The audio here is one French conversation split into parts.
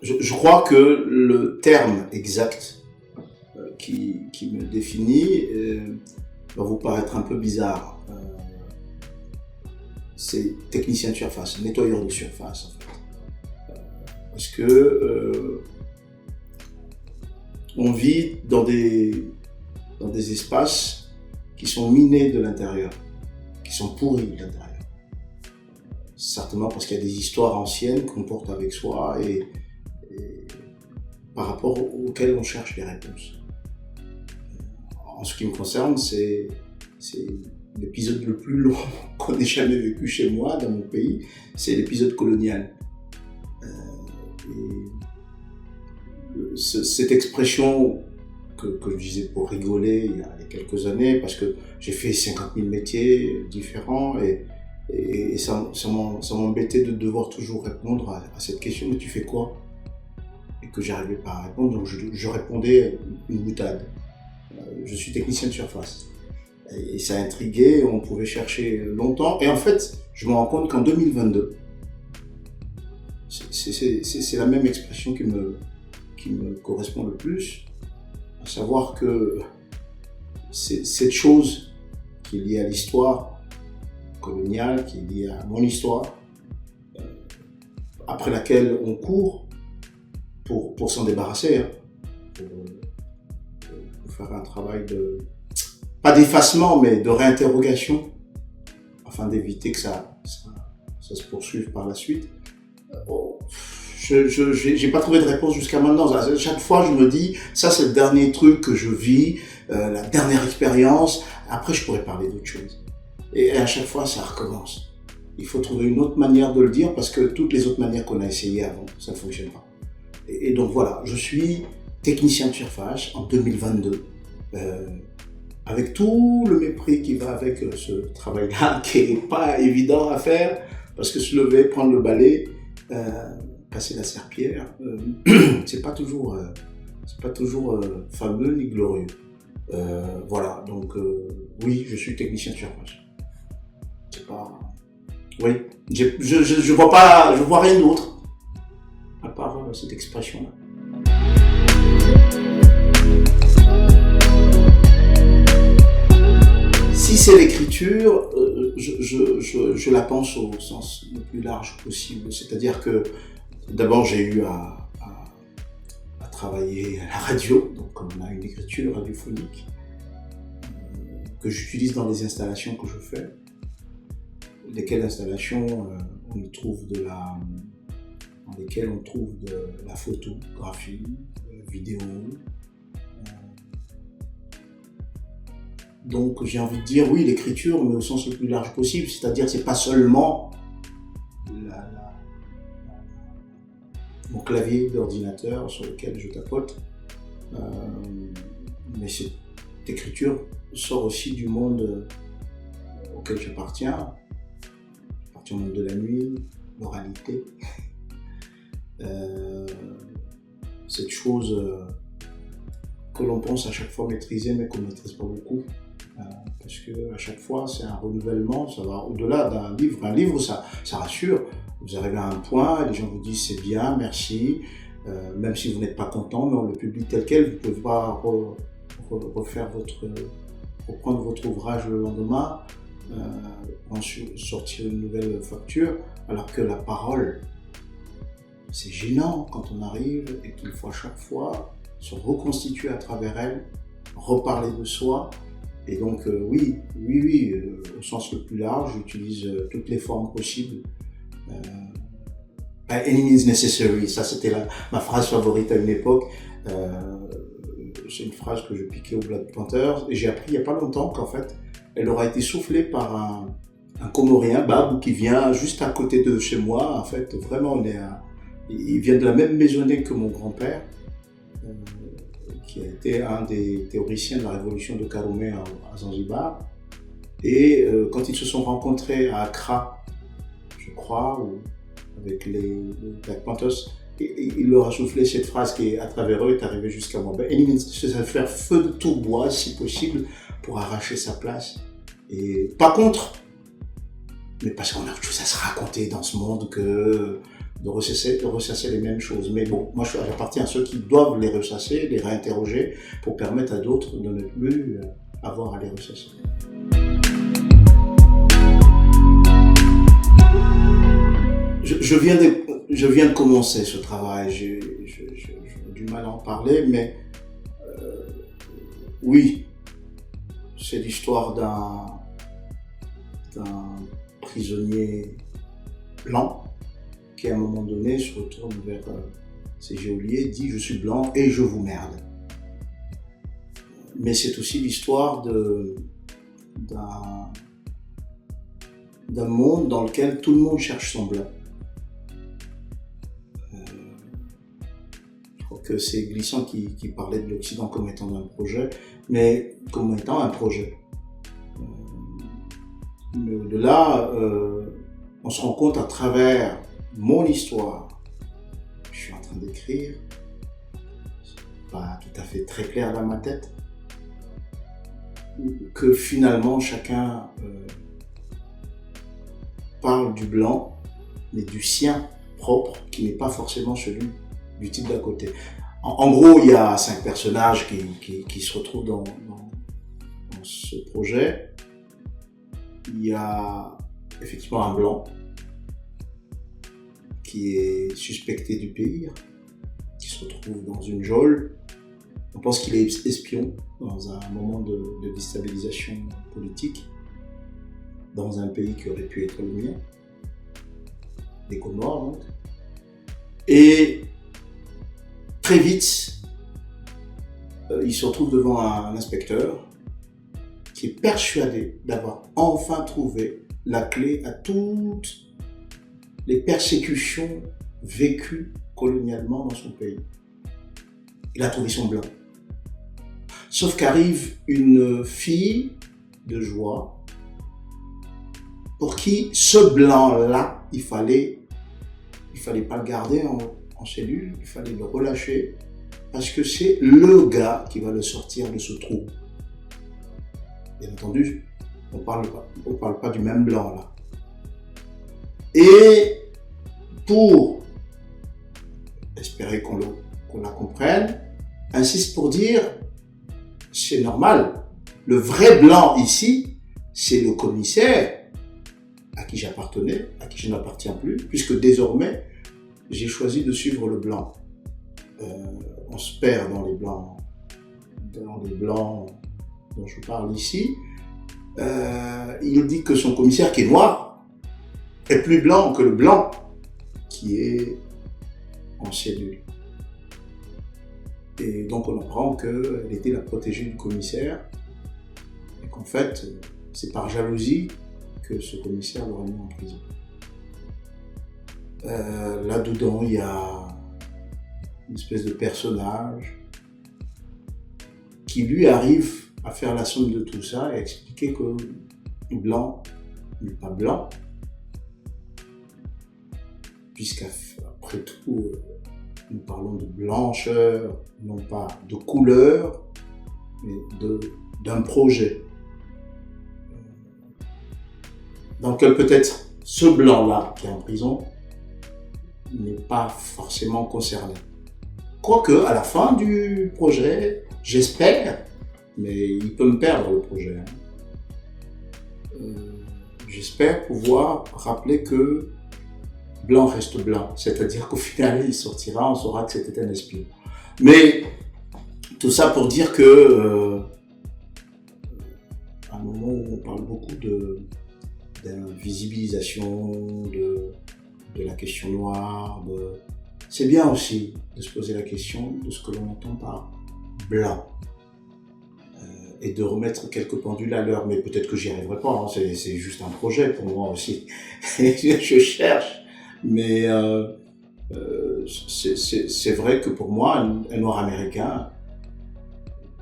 je crois que le terme exact qui me définit va vous paraître un peu bizarre. C'est technicien de surface, nettoyeur de surface en fait. Parce que on vit dans des espaces qui sont minés de l'intérieur, qui sont pourris de l'intérieur. Certainement parce qu'il y a des histoires anciennes qu'on porte avec soi et par rapport auxquelles on cherche des réponses. En ce qui me concerne, c'est l'épisode le plus long qu'on ait jamais vécu chez moi, dans mon pays, c'est l'épisode colonial. Cette expression que je disais pour rigoler il y a quelques années, parce que j'ai fait 50 000 métiers différents et ça m'embêtait de devoir toujours répondre à cette question, mais tu fais quoi? Et que j'arrivais pas à répondre, donc je répondais une boutade. Je suis technicien de surface. Et ça intriguait, on pouvait chercher longtemps. Et en fait, je me rends compte qu'en 2022, c'est la même expression qui me correspond le plus, à savoir que c'est cette chose qui est liée à l'histoire coloniale, qui est liée à mon histoire, après laquelle on court pour s'en débarrasser, hein, pour faire un travail pas d'effacement, mais de réinterrogation, afin d'éviter que ça se poursuive par la suite. J'ai pas trouvé de réponse jusqu'à maintenant. À chaque fois, je me dis, ça c'est le dernier truc que je vis, la dernière expérience. Après, je pourrais parler d'autre chose. Et à chaque fois, ça recommence. Il faut trouver une autre manière de le dire parce que toutes les autres manières qu'on a essayées avant, ça ne fonctionne pas. Et donc voilà, je suis technicien de surface en 2022. Avec tout le mépris qui va avec ce travail-là, qui est pas évident à faire, parce que se lever, prendre le balai, passer la serpillière, c'est pas toujours fameux ni glorieux. Voilà, donc oui, je suis technicien de surface. C'est pas, oui, je vois rien d'autre à part cette expression-là. Si c'est l'écriture, je la pense au sens le plus large possible. C'est-à-dire que d'abord j'ai eu à travailler à la radio, donc on a une écriture radiophonique que j'utilise dans les installations que je fais. Lesquelles installations dans lesquelles on trouve de la photographie, de la vidéo. Donc j'ai envie de dire oui, l'écriture, mais au sens le plus large possible, c'est-à-dire c'est pas seulement mon clavier d'ordinateur sur lequel je tapote, mais cette écriture sort aussi du monde auquel j'appartiens au monde de la nuit, l'oralité, cette chose que l'on pense à chaque fois maîtriser mais qu'on ne maîtrise pas beaucoup. Parce que à chaque fois c'est un renouvellement, ça va au-delà d'un livre. Un livre ça rassure, vous arrivez à un point, les gens vous disent c'est bien, merci, même si vous n'êtes pas content, mais on le publie tel quel, vous pouvez pas reprendre votre ouvrage le lendemain, sortir une nouvelle facture, alors que la parole, c'est gênant quand on arrive et qu'il faut à chaque fois se reconstituer à travers elle, reparler de soi. Et donc oui, au sens le plus large, j'utilise toutes les formes possibles. By any means necessary, ça c'était ma phrase favorite à une époque. C'est une phrase que je piquais au Black Panthers et j'ai appris il n'y a pas longtemps qu'en fait, elle aura été soufflée par un Comorien, Babou, qui vient juste à côté de chez moi. En fait, vraiment, il vient de la même maisonnée que mon grand-père, qui a été un des théoriciens de la révolution de Karume à Zanzibar. Et quand ils se sont rencontrés à Accra, je crois, avec les Black Panthers, il leur a soufflé cette phrase qui, à travers eux, est arrivée jusqu'à moi. Ça va faire feu de tourbois, si possible, pour arracher sa place. Et pas contre, mais parce qu'on a autre chose à se raconter dans ce monde que de ressasser les mêmes choses. Mais bon, moi j'appartiens à ceux qui doivent les ressasser, les réinterroger, pour permettre à d'autres de ne plus avoir à les ressasser. Je viens de commencer ce travail, j'ai du mal à en parler, mais oui, c'est l'histoire d'un prisonnier blanc qui à un moment donné se retourne vers ses geôliers, dit « je suis blanc et je vous merde ». Mais c'est aussi l'histoire d'un monde dans lequel tout le monde cherche son blanc. Je crois que c'est Glissant qui parlait de l'Occident comme étant un projet, mais comme étant un projet. Mais au-delà, on se rend compte à travers mon histoire, je suis en train d'écrire, c'est pas tout à fait très clair dans ma tête, que finalement chacun parle du blanc, mais du sien propre, qui n'est pas forcément celui du type d'à côté. En gros, il y a 5 personnages qui se retrouvent dans ce projet. Il y a effectivement un blanc qui est suspecté du pire, qui se retrouve dans une geôle. On pense qu'il est espion dans un moment de déstabilisation politique dans un pays qui aurait pu être le mien, les Comores donc. Et très vite, il se retrouve devant un inspecteur qui est persuadé d'avoir enfin trouvé la clé à toutes les persécutions vécues colonialement dans son pays. Il a trouvé son blanc. Sauf qu'arrive une fille de joie pour qui ce blanc-là, il fallait pas le garder en cellule, il fallait le relâcher parce que c'est le gars qui va le sortir de ce trou. Bien entendu, on parle pas du même blanc là. Et pour espérer qu'on la comprenne, insiste pour dire c'est normal. Le vrai blanc ici, c'est le commissaire à qui j'appartenais, à qui je n'appartiens plus, puisque désormais j'ai choisi de suivre le blanc. On se perd dans les blancs dont je parle ici. Il dit que son commissaire, qui est noir, est plus blanc que le blanc qui est en cellule. Et donc on apprend qu'elle était la protégée du commissaire et qu'en fait, c'est par jalousie que ce commissaire l'aurait mis en prison. Là-dedans, il y a une espèce de personnage qui lui arrive à faire la somme de tout ça et à expliquer que blanc n'est pas blanc, puisqu'après tout, nous parlons de blancheur, non pas de couleur, mais d'un projet. Dans lequel peut-être ce blanc-là qui est en prison n'est pas forcément concerné. Quoique, à la fin du projet, j'espère, mais il peut me perdre le projet, j'espère pouvoir rappeler que blanc reste blanc, c'est-à-dire qu'au final, il sortira, on saura que c'était un espion. Mais tout ça pour dire que, à un moment où on parle beaucoup d'invisibilisation, de la question noire, c'est bien aussi de se poser la question de ce que l'on entend par blanc et de remettre quelques pendules à l'heure. Mais peut-être que j'y arriverai pas, hein. C'est juste un projet pour moi aussi. Je cherche. Mais c'est vrai que pour moi, un noir américain,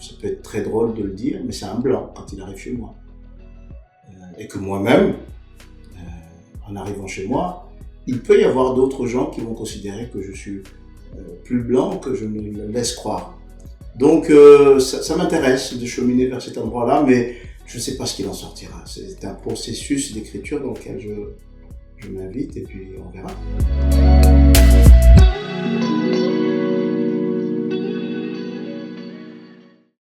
ça peut être très drôle de le dire, mais c'est un blanc quand il arrive chez moi. Et que moi-même, en arrivant chez moi, il peut y avoir d'autres gens qui vont considérer que je suis plus blanc que je ne le laisse croire. Donc ça m'intéresse de cheminer vers cet endroit-là, mais je ne sais pas ce qu'il en sortira. C'est un processus d'écriture dans lequel je m'invite et puis on verra.